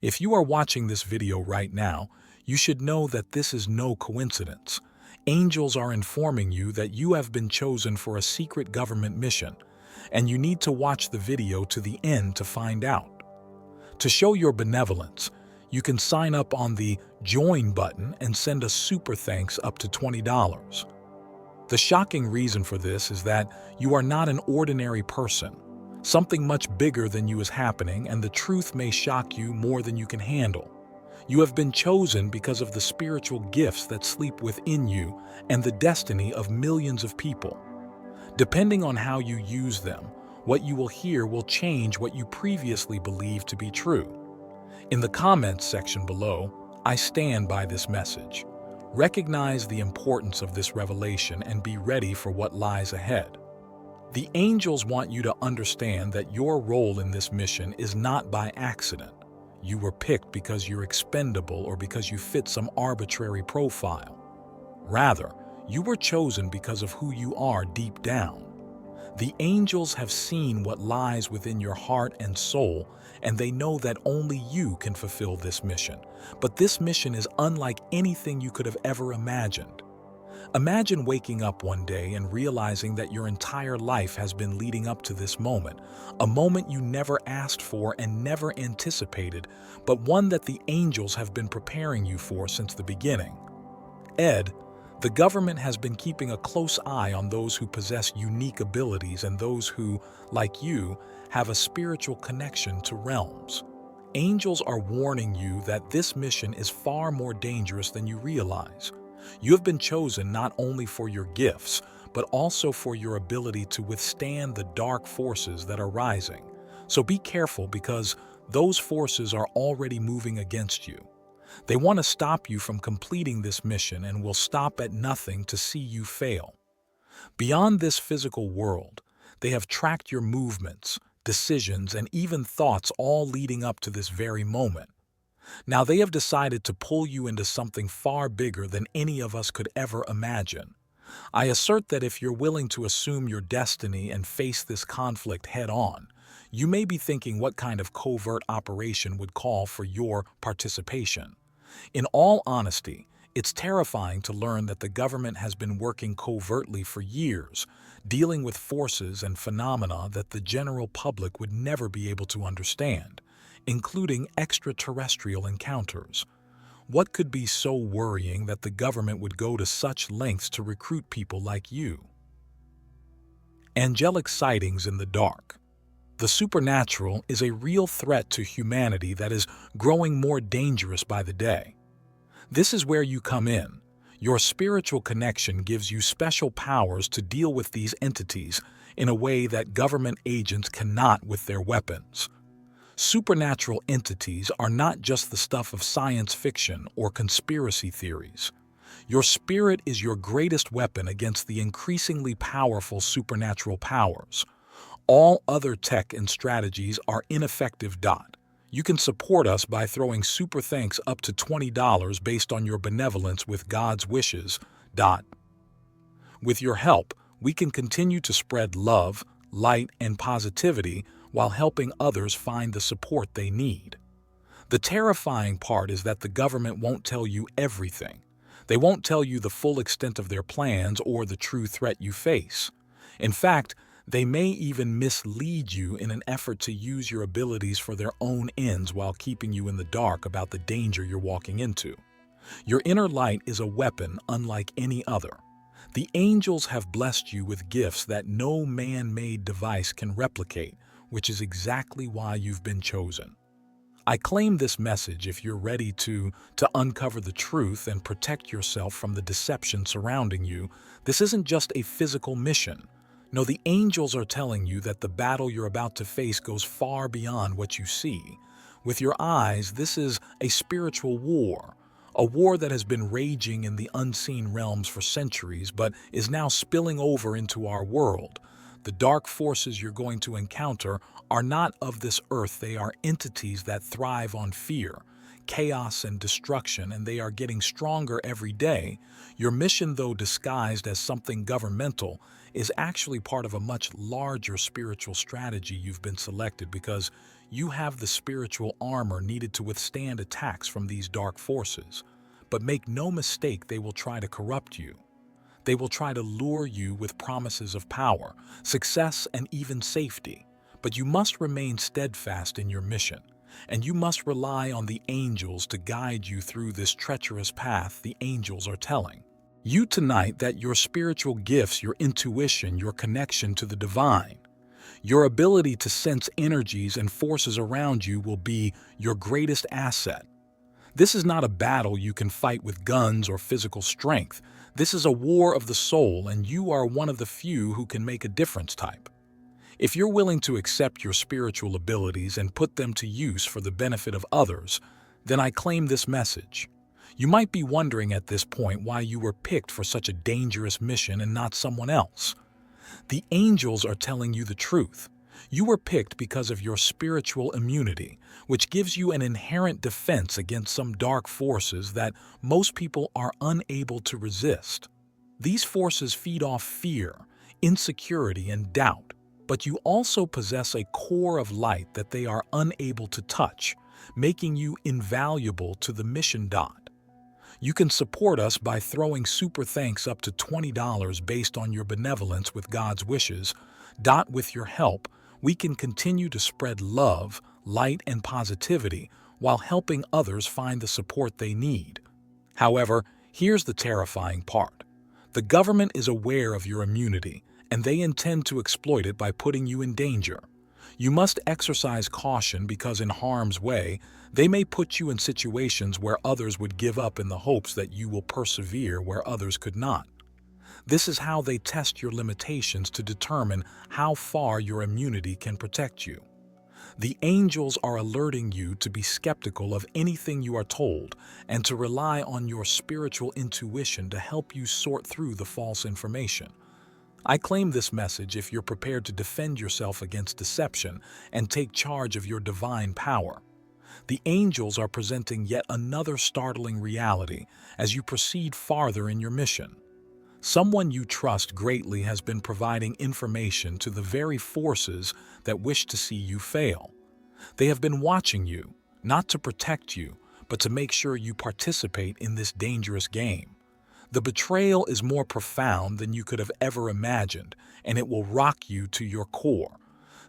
If you are watching this video right now, you should know that this is no coincidence. Angels are informing you that you have been chosen for a secret government mission, and you need to watch the video to the end to find out. To show your benevolence, you can sign up on the Join button and send a super thanks up to $20. The shocking reason for this is that you are not an ordinary person. Something much bigger than you is happening, and the truth may shock you more than you can handle. You have been chosen because of the spiritual gifts that sleep within you and the destiny of millions of people. Depending on how you use them, what you will hear will change what you previously believed to be true. In the comments section below, I stand by this message. Recognize the importance of this revelation and be ready for what lies ahead. The angels want you to understand that your role in this mission is not by accident. You were picked because you're expendable or because you fit some arbitrary profile. Rather, you were chosen because of who you are deep down. The angels have seen what lies within your heart and soul, and they know that only you can fulfill this mission. But this mission is unlike anything you could have ever imagined. Imagine waking up one day and realizing that your entire life has been leading up to this moment, a moment you never asked for and never anticipated, but one that the angels have been preparing you for since the beginning. The government has been keeping a close eye on those who possess unique abilities and those who, like you, have a spiritual connection to realms. Angels are warning you that this mission is far more dangerous than you realize. You have been chosen not only for your gifts, but also for your ability to withstand the dark forces that are rising. So be careful, because those forces are already moving against you. They want to stop you from completing this mission and will stop at nothing to see you fail. Beyond this physical world, they have tracked your movements, decisions, and even thoughts, all leading up to this very moment. Now they have decided to pull you into something far bigger than any of us could ever imagine. I assert that if you're willing to assume your destiny and face this conflict head-on, you may be thinking what kind of covert operation would call for your participation. In all honesty, it's terrifying to learn that the government has been working covertly for years, dealing with forces and phenomena that the general public would never be able to understand, including extraterrestrial encounters. What could be so worrying that the government would go to such lengths to recruit people like you? Angelic sightings in the dark. The supernatural is a real threat to humanity that is growing more dangerous by the day. This is where you come in. Your spiritual connection gives you special powers to deal with these entities in a way that government agents cannot with their weapons. Supernatural entities are not just the stuff of science fiction or conspiracy theories. Your spirit is your greatest weapon against the increasingly powerful supernatural powers. All other tech and strategies are ineffective. You can support us by throwing super thanks up to $20 based on your benevolence with God's wishes. With your help, we can continue to spread love, light, and positivity while helping others find the support they need. The terrifying part is that the government won't tell you everything. They won't tell you the full extent of their plans or the true threat you face. In fact, they may even mislead you in an effort to use your abilities for their own ends while keeping you in the dark about the danger you're walking into. Your inner light is a weapon unlike any other. The angels have blessed you with gifts that no man-made device can replicate, which is exactly why you've been chosen. I claim this message if you're ready to uncover the truth and protect yourself from the deception surrounding you. This isn't just a physical mission. No, the angels are telling you that the battle you're about to face goes far beyond what you see. With your eyes, this is a spiritual war, a war that has been raging in the unseen realms for centuries, but is now spilling over into our world. The dark forces you're going to encounter are not of this earth. They are entities that thrive on fear, chaos and destruction, and they are getting stronger every day. Your mission, though disguised as something governmental, is actually part of a much larger spiritual strategy. You've been selected because you have the spiritual armor needed to withstand attacks from these dark forces. But make no mistake, they will try to corrupt you. They will try to lure you with promises of power, success, and even safety. But you must remain steadfast in your mission, and you must rely on the angels to guide you through this treacherous path. The angels are telling you tonight that your spiritual gifts, your intuition, your connection to the divine, your ability to sense energies and forces around you will be your greatest asset. This is not a battle you can fight with guns or physical strength. This is a war of the soul, and you are one of the few who can make a difference type. If you're willing to accept your spiritual abilities and put them to use for the benefit of others, then I claim this message. You might be wondering at this point why you were picked for such a dangerous mission and not someone else. The angels are telling you the truth. You were picked because of your spiritual immunity, which gives you an inherent defense against some dark forces that most people are unable to resist. These forces feed off fear, insecurity, and doubt, but you also possess a core of light that they are unable to touch, making you invaluable to the mission. You can support us by throwing super thanks up to $20 based on your benevolence with God's wishes. With your help, we can continue to spread love, light, and positivity while helping others find the support they need. However, here's the terrifying part. The government is aware of your immunity, and they intend to exploit it by putting you in danger. You must exercise caution because in harm's way, they may put you in situations where others would give up in the hopes that you will persevere where others could not. This is how they test your limitations to determine how far your immunity can protect you. The angels are alerting you to be skeptical of anything you are told and to rely on your spiritual intuition to help you sort through the false information. I claim this message if you're prepared to defend yourself against deception and take charge of your divine power. The angels are presenting yet another startling reality as you proceed farther in your mission. Someone you trust greatly has been providing information to the very forces that wish to see you fail. They have been watching you, not to protect you, but to make sure you participate in this dangerous game. The betrayal is more profound than you could have ever imagined, and it will rock you to your core.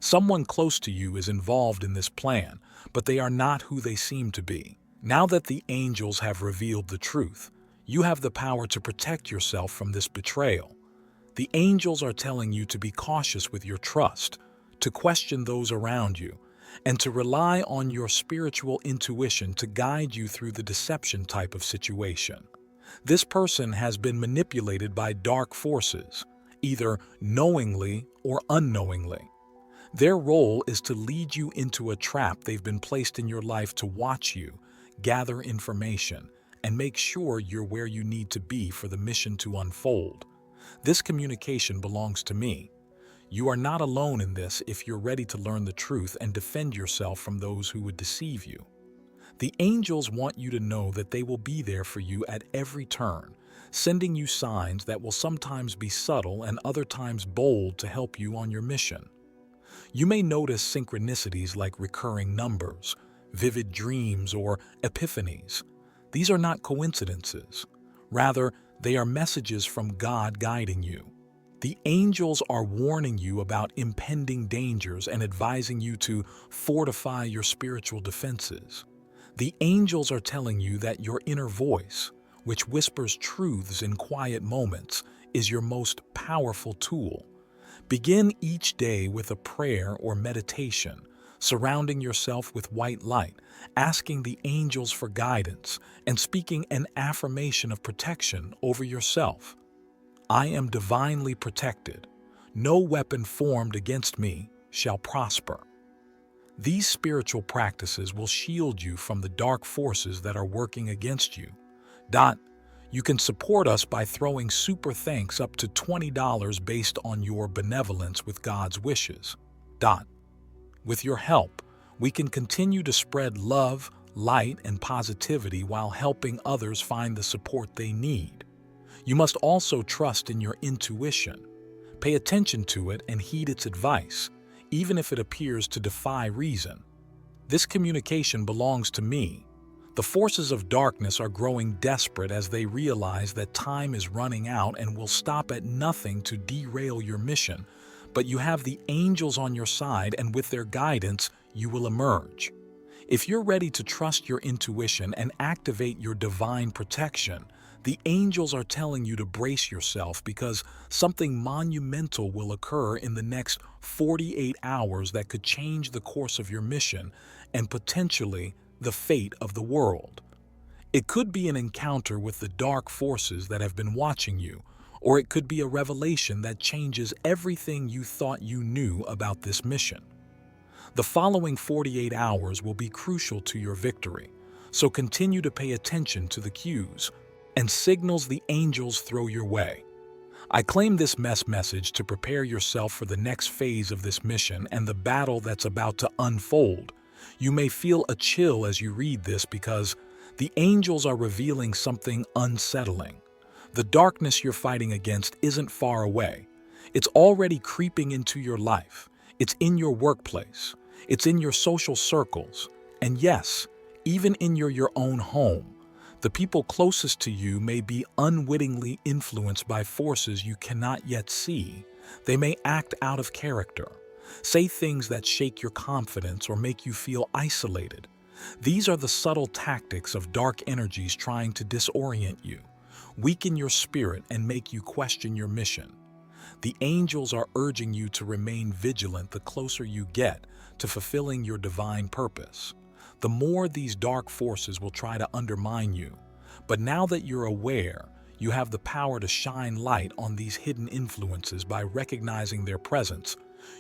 Someone close to you is involved in this plan, but they are not who they seem to be. Now that the angels have revealed the truth, you have the power to protect yourself from this betrayal. The angels are telling you to be cautious with your trust, to question those around you, and to rely on your spiritual intuition to guide you through the deception type of situation. This person has been manipulated by dark forces, either knowingly or unknowingly. Their role is to lead you into a trap. They've been placed in your life to watch you, gather information, and make sure you're where you need to be for the mission to unfold. This communication belongs to me. You are not alone in this if you're ready to learn the truth and defend yourself from those who would deceive you. The angels want you to know that they will be there for you at every turn, sending you signs that will sometimes be subtle and other times bold to help you on your mission. You may notice synchronicities like recurring numbers, vivid dreams, or epiphanies. These are not coincidences. Rather, they are messages from God guiding you. The angels are warning you about impending dangers and advising you to fortify your spiritual defenses. The angels are telling you that your inner voice, which whispers truths in quiet moments, is your most powerful tool. Begin each day with a prayer or meditation, surrounding yourself with white light, asking the angels for guidance, and speaking an affirmation of protection over yourself. I am divinely protected. No weapon formed against me shall prosper. These spiritual practices will shield you from the dark forces that are working against you. You can support us by throwing super thanks up to $20 based on your benevolence with God's wishes. With your help, we can continue to spread love, light, and positivity while helping others find the support they need. You must also trust in your intuition. Pay attention to it and heed its advice, even if it appears to defy reason. This communication belongs to me. The forces of darkness are growing desperate as they realize that time is running out and will stop at nothing to derail your mission. But you have the angels on your side, and with their guidance, you will emerge. If you're ready to trust your intuition and activate your divine protection, the angels are telling you to brace yourself because something monumental will occur in the next 48 hours that could change the course of your mission and potentially the fate of the world. It could be an encounter with the dark forces that have been watching you, or it could be a revelation that changes everything you thought you knew about this mission. The following 48 hours will be crucial to your victory, so continue to pay attention to the cues and signals the angels throw your way. I claim this message to prepare yourself for the next phase of this mission and the battle that's about to unfold. You may feel a chill as you read this because the angels are revealing something unsettling. The darkness you're fighting against isn't far away. It's already creeping into your life. It's in your workplace. It's in your social circles. And yes, even in your own home. The people closest to you may be unwittingly influenced by forces you cannot yet see. They may act out of character, say things that shake your confidence or make you feel isolated. These are the subtle tactics of dark energies trying to disorient you, weaken your spirit, and make you question your mission. The angels are urging you to remain vigilant the closer you get to fulfilling your divine purpose. The more these dark forces will try to undermine you. But now that you're aware, you have the power to shine light on these hidden influences by recognizing their presence.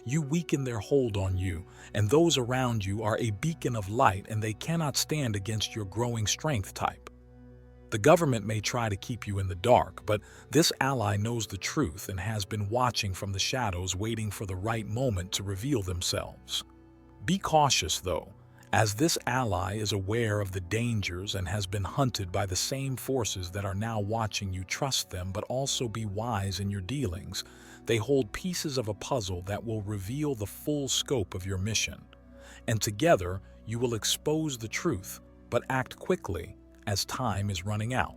You weaken their hold on you, and those around you are a beacon of light, and they cannot stand against your growing strength type. The government may try to keep you in the dark, but this ally knows the truth and has been watching from the shadows, waiting for the right moment to reveal themselves. Be cautious, though, as this ally is aware of the dangers and has been hunted by the same forces that are now watching you. Trust them, but also be wise in your dealings. They hold pieces of a puzzle that will reveal the full scope of your mission. And together, you will expose the truth, but act quickly as time is running out.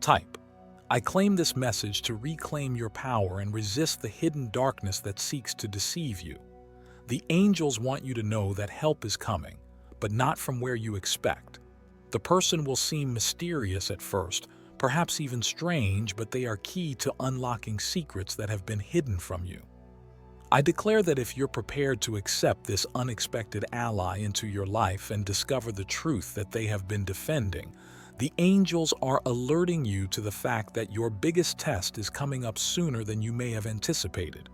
Type: I claim this message to reclaim your power and resist the hidden darkness that seeks to deceive you. The angels want you to know that help is coming, but not from where you expect. The person will seem mysterious at first, perhaps even strange, but they are key to unlocking secrets that have been hidden from you. I declare that if you're prepared to accept this unexpected ally into your life and discover the truth that they have been defending, the angels are alerting you to the fact that your biggest test is coming up sooner than you may have anticipated.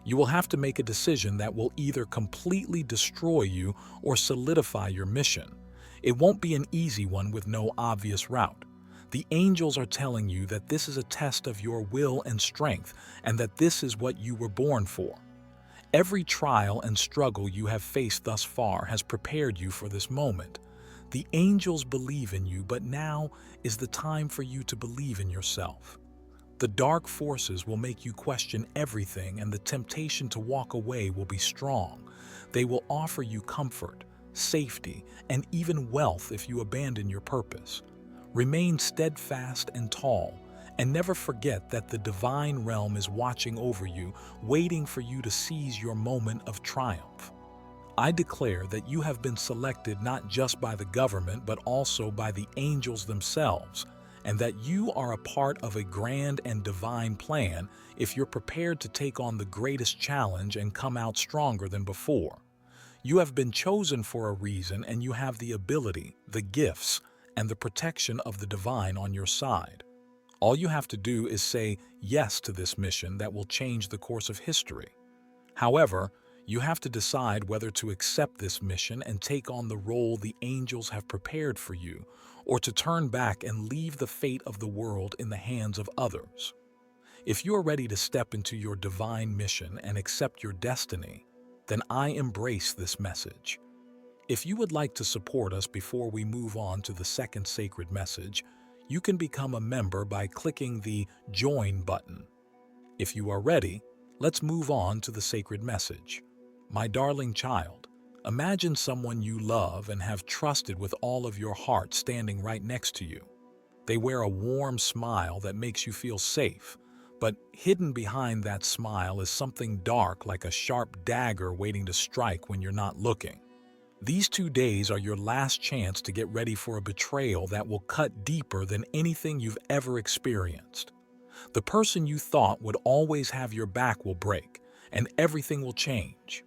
You will have to make a decision that will either completely destroy you or solidify your mission. It won't be an easy one with no obvious route. The angels are telling you that this is a test of your will and strength, and that this is what you were born for. Every trial and struggle you have faced thus far has prepared you for this moment. The angels believe in you, but now is the time for you to believe in yourself. The dark forces will make you question everything, and the temptation to walk away will be strong. They will offer you comfort, safety, and even wealth if you abandon your purpose. Remain steadfast and tall, and never forget that the divine realm is watching over you, waiting for you to seize your moment of triumph. I declare that you have been selected not just by the government, but also by the angels themselves, and that you are a part of a grand and divine plan if you're prepared to take on the greatest challenge and come out stronger than before. You have been chosen for a reason, and you have the ability, the gifts, and the protection of the divine on your side. All you have to do is say yes to this mission that will change the course of history. However, you have to decide whether to accept this mission and take on the role the angels have prepared for you, or to turn back and leave the fate of the world in the hands of others. If you are ready to step into your divine mission and accept your destiny, then I embrace this message. If you would like to support us before we move on to the second sacred message, you can become a member by clicking the Join button. If you are ready, let's move on to the sacred message. My darling child, imagine someone you love and have trusted with all of your heart standing right next to you. They wear a warm smile that makes you feel safe, but hidden behind that smile is something dark like a sharp dagger waiting to strike when you're not looking. These 2 days are your last chance to get ready for a betrayal that will cut deeper than anything you've ever experienced. The person you thought would always have your back will break, and everything will change.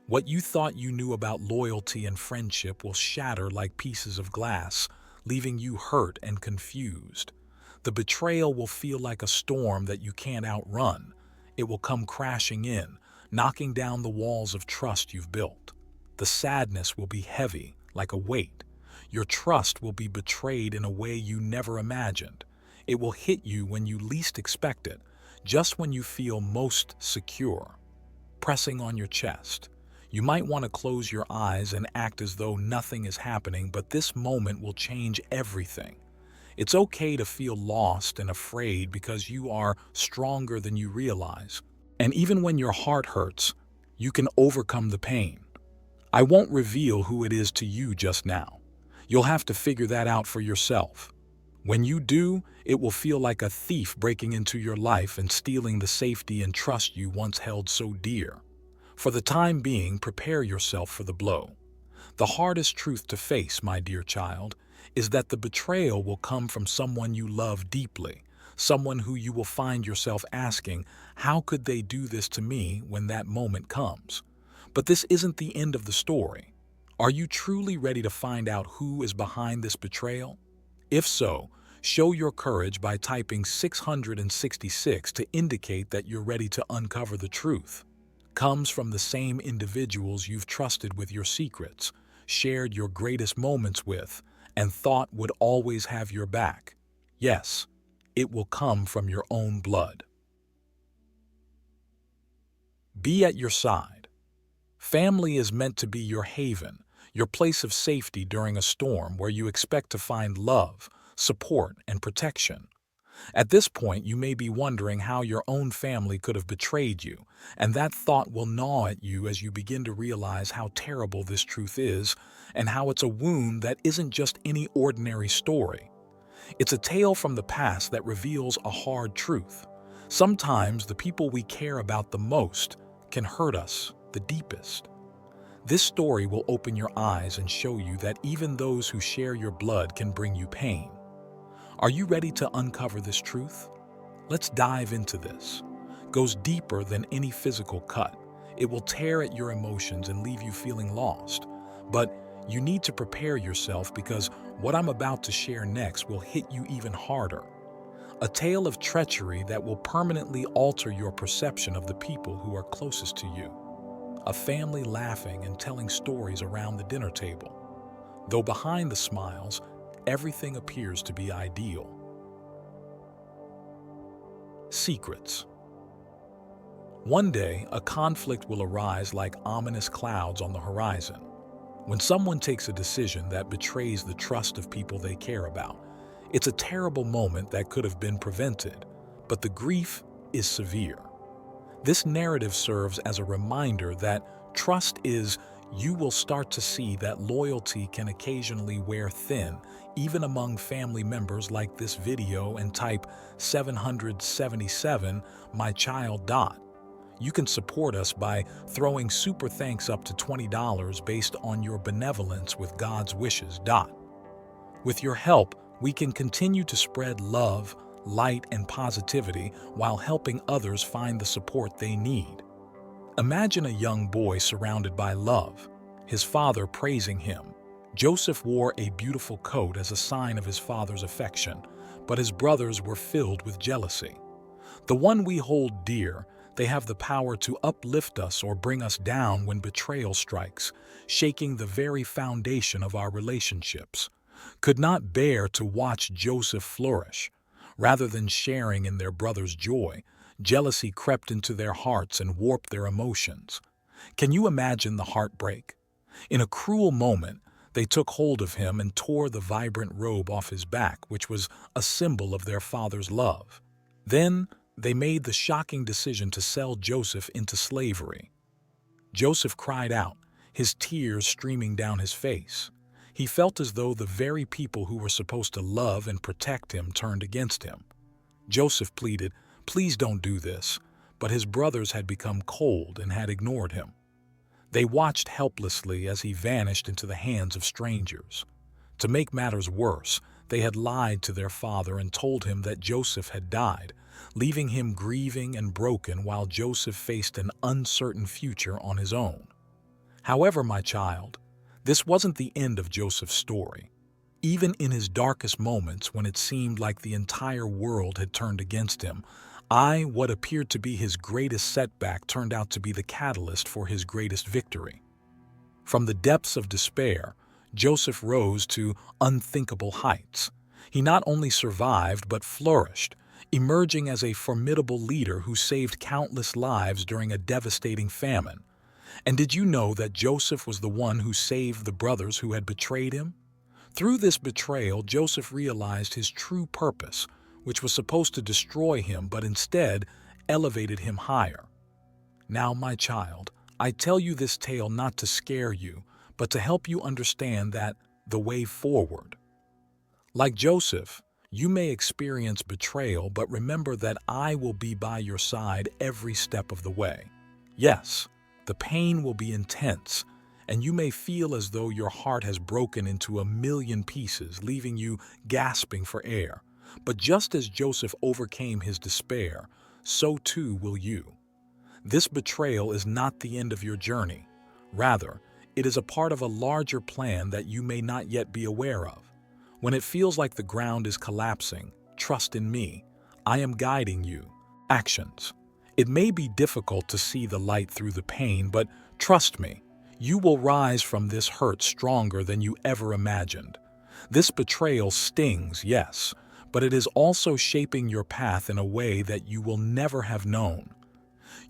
What you thought you knew about loyalty and friendship will shatter like pieces of glass, leaving you hurt and confused. The betrayal will feel like a storm that you can't outrun. It will come crashing in, knocking down the walls of trust you've built. The sadness will be heavy, like a weight. Your trust will be betrayed in a way you never imagined. It will hit you when you least expect it, just when you feel most secure. Pressing on your chest. You might want to close your eyes and act as though nothing is happening, but this moment will change everything. It's okay to feel lost and afraid because you are stronger than you realize. And even when your heart hurts, you can overcome the pain. I won't reveal who it is to you just now. You'll have to figure that out for yourself. When you do, it will feel like a thief breaking into your life and stealing the safety and trust you once held so dear. For the time being, prepare yourself for the blow. The hardest truth to face, my dear child, is that the betrayal will come from someone you love deeply, someone who you will find yourself asking, how could they do this to me when that moment comes? But this isn't the end of the story. Are you truly ready to find out who is behind this betrayal? If so, show your courage by typing 666 to indicate that you're ready to uncover the truth. Comes from the same individuals you've trusted with your secrets, shared your greatest moments with, and thought would always have your back. Yes, it will come from your own blood. Be at your side. Family is meant to be your haven, your place of safety during a storm where you expect to find love, support, and protection. At this point, you may be wondering how your own family could have betrayed you, and that thought will gnaw at you as you begin to realize how terrible this truth is and how it's a wound that isn't just any ordinary story. It's a tale from the past that reveals a hard truth. Sometimes the people we care about the most can hurt us the deepest. This story will open your eyes and show you that even those who share your blood can bring you pain. Are you ready to uncover this truth? Let's dive into this. Goes deeper than any physical cut. It will tear at your emotions and leave you feeling lost. But you need to prepare yourself because what I'm about to share next will hit you even harder. A tale of treachery that will permanently alter your perception of the people who are closest to you. A family laughing and telling stories around the dinner table. Though behind the smiles, everything appears to be ideal. Secrets. One day, a conflict will arise like ominous clouds on the horizon. When someone takes a decision that betrays the trust of people they care about, it's a terrible moment that could have been prevented, but the grief is severe. This narrative serves as a reminder that trust is, you will start to see that loyalty can occasionally wear thin, even among family members. Like this video and type 777, my child. You can support us by throwing super thanks up to $20 based on your benevolence with God's wishes. With your help, we can continue to spread love, light, and positivity while helping others find the support they need. Imagine a young boy surrounded by love, his father praising him. Joseph wore a beautiful coat as a sign of his father's affection, but his brothers were filled with jealousy. The one we hold dear, they have the power to uplift us or bring us down when betrayal strikes, shaking the very foundation of our relationships. Could not bear to watch Joseph flourish. Rather than sharing in their brother's joy, jealousy crept into their hearts and warped their emotions. Can you imagine the heartbreak? In a cruel moment, they took hold of him and tore the vibrant robe off his back, which was a symbol of their father's love. Then, they made the shocking decision to sell Joseph into slavery. Joseph cried out, his tears streaming down his face. He felt as though the very people who were supposed to love and protect him turned against him. Joseph pleaded, "Please don't do this," but his brothers had become cold and had ignored him. They watched helplessly as he vanished into the hands of strangers. To make matters worse, they had lied to their father and told him that Joseph had died, leaving him grieving and broken while Joseph faced an uncertain future on his own. However, my child, this wasn't the end of Joseph's story. Even in his darkest moments, when it seemed like the entire world had turned against him, what appeared to be his greatest setback turned out to be the catalyst for his greatest victory. From the depths of despair, Joseph rose to unthinkable heights. He not only survived but flourished, emerging as a formidable leader who saved countless lives during a devastating famine. And did you know that Joseph was the one who saved the brothers who had betrayed him? Through this betrayal, Joseph realized his true purpose, which was supposed to destroy him but instead elevated him higher. Now, my child, I tell you this tale not to scare you, but to help you understand that the way forward. Like Joseph, you may experience betrayal, but remember that I will be by your side every step of the way. Yes, the pain will be intense, and you may feel as though your heart has broken into a million pieces, leaving you gasping for air. But just as Joseph overcame his despair, so too will you. This betrayal is not the end of your journey. Rather, it is a part of a larger plan that you may not yet be aware of. When it feels like the ground is collapsing, trust in me. I am guiding you. Actions. It may be difficult to see the light through the pain, but trust me, you will rise from this hurt stronger than you ever imagined. This betrayal stings, yes, but it is also shaping your path in a way that you will never have known.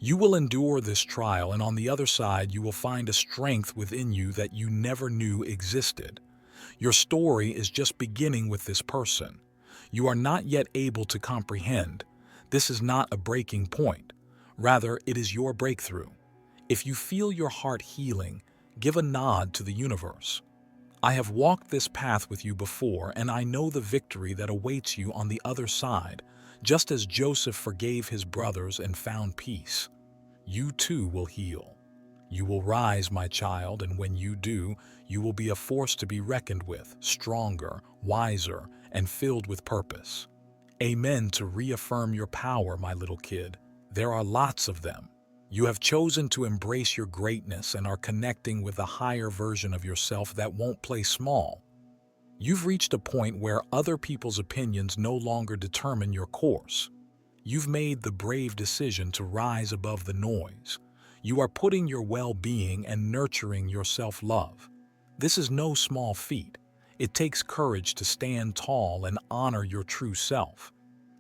You will endure this trial, and on the other side, you will find a strength within you that you never knew existed. Your story is just beginning with this person. You are not yet able to comprehend. This is not a breaking point. Rather, it is your breakthrough. If you feel your heart healing, give a nod to the universe. I have walked this path with you before, and I know the victory that awaits you on the other side, just as Joseph forgave his brothers and found peace. You too will heal. You will rise, my child, and when you do, you will be a force to be reckoned with, stronger, wiser, and filled with purpose. Amen. To reaffirm your power, my little kid. There are lots of them. You have chosen to embrace your greatness and are connecting with a higher version of yourself that won't play small. You've reached a point where other people's opinions no longer determine your course. You've made the brave decision to rise above the noise. You are putting your well-being and nurturing your self-love. This is no small feat. It takes courage to stand tall and honor your true self.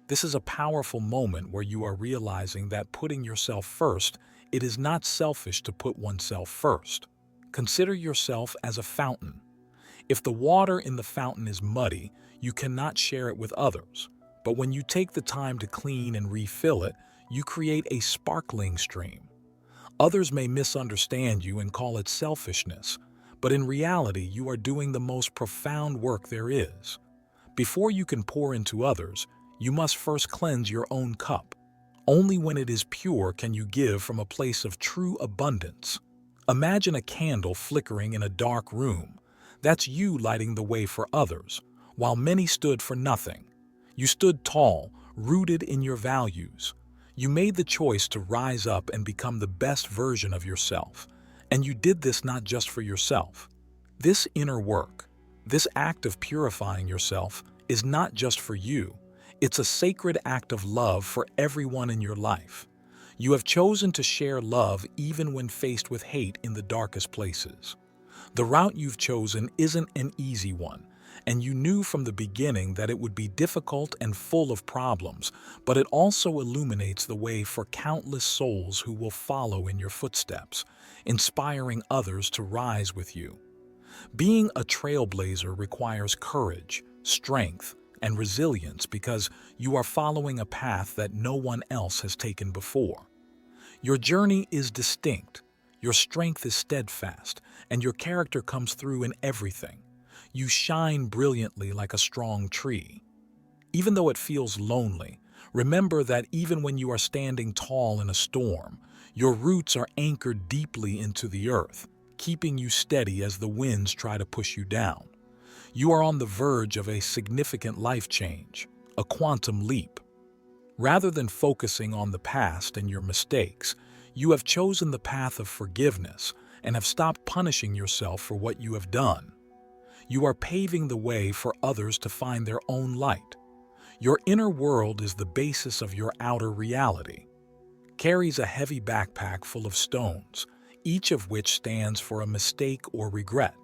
This is a powerful moment where you are realizing that putting yourself first, it is not selfish to put oneself first. Consider yourself as a fountain. If the water in the fountain is muddy, you cannot share it with others. But when you take the time to clean and refill it, you create a sparkling stream. Others may misunderstand you and call it selfishness, but in reality, you are doing the most profound work there is. Before you can pour into others, you must first cleanse your own cup. Only when it is pure can you give from a place of true abundance. Imagine a candle flickering in a dark room. That's you lighting the way for others, while many stood for nothing. You stood tall, rooted in your values. You made the choice to rise up and become the best version of yourself. And you did this not just for yourself. This inner work, this act of purifying yourself, is not just for you. It's a sacred act of love for everyone in your life. You have chosen to share love even when faced with hate in the darkest places. The route you've chosen isn't an easy one, and you knew from the beginning that it would be difficult and full of problems, but it also illuminates the way for countless souls who will follow in your footsteps, inspiring others to rise with you. Being a trailblazer requires courage, strength, and resilience because you are following a path that no one else has taken before. Your journey is distinct, your strength is steadfast, and your character comes through in everything. You shine brilliantly like a strong tree. Even though it feels lonely, remember that even when you are standing tall in a storm, your roots are anchored deeply into the earth, keeping you steady as the winds try to push you down. You are on the verge of a significant life change, a quantum leap. Rather than focusing on the past and your mistakes, you have chosen the path of forgiveness and have stopped punishing yourself for what you have done. You are paving the way for others to find their own light. Your inner world is the basis of your outer reality. Carries a heavy backpack full of stones, each of which stands for a mistake or regret.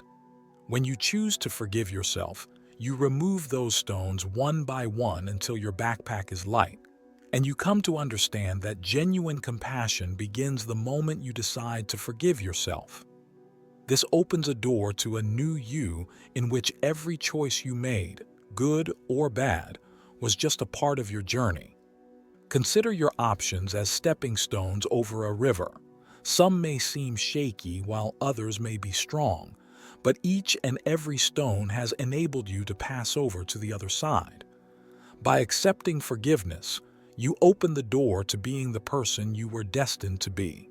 When you choose to forgive yourself, you remove those stones one by one until your backpack is light. And you come to understand that genuine compassion begins the moment you decide to forgive yourself. This opens a door to a new you in which every choice you made, good or bad, was just a part of your journey. Consider your options as stepping stones over a river. Some may seem shaky while others may be strong, but each and every stone has enabled you to pass over to the other side. By accepting forgiveness, you open the door to being the person you were destined to be.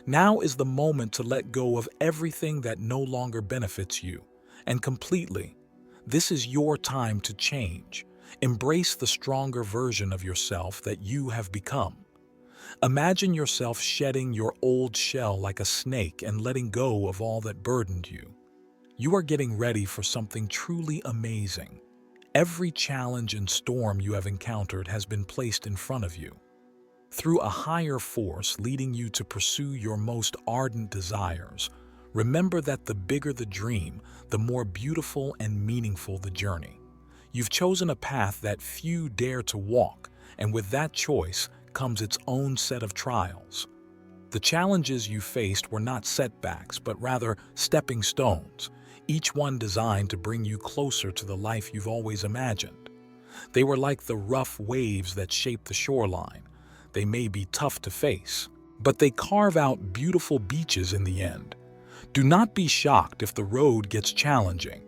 Now is the moment to let go of everything that no longer benefits you, and completely. This is your time to change. Embrace the stronger version of yourself that you have become. Imagine yourself shedding your old shell like a snake and letting go of all that burdened you. You are getting ready for something truly amazing. Every challenge and storm you have encountered has been placed in front of you. Through a higher force leading you to pursue your most ardent desires, remember that the bigger the dream, the more beautiful and meaningful the journey. You've chosen a path that few dare to walk, and with that choice comes its own set of trials. The challenges you faced were not setbacks, but rather stepping stones, each one designed to bring you closer to the life you've always imagined. They were like the rough waves that shape the shoreline. They may be tough to face, but they carve out beautiful beaches in the end. Do not be shocked if the road gets challenging.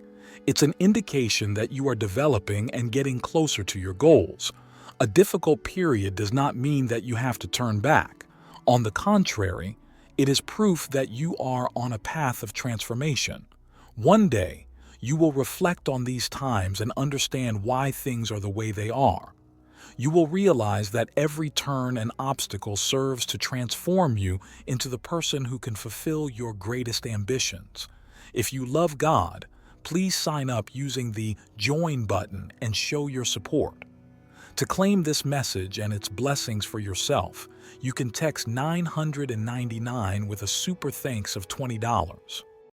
It's an indication that you are developing and getting closer to your goals. A difficult period does not mean that you have to turn back. On the contrary, it is proof that you are on a path of transformation. One day, you will reflect on these times and understand why things are the way they are. You will realize that every turn and obstacle serves to transform you into the person who can fulfill your greatest ambitions. If you love God, please sign up using the Join button and show your support. To claim this message and its blessings for yourself, you can text 999 with a super thanks of $20.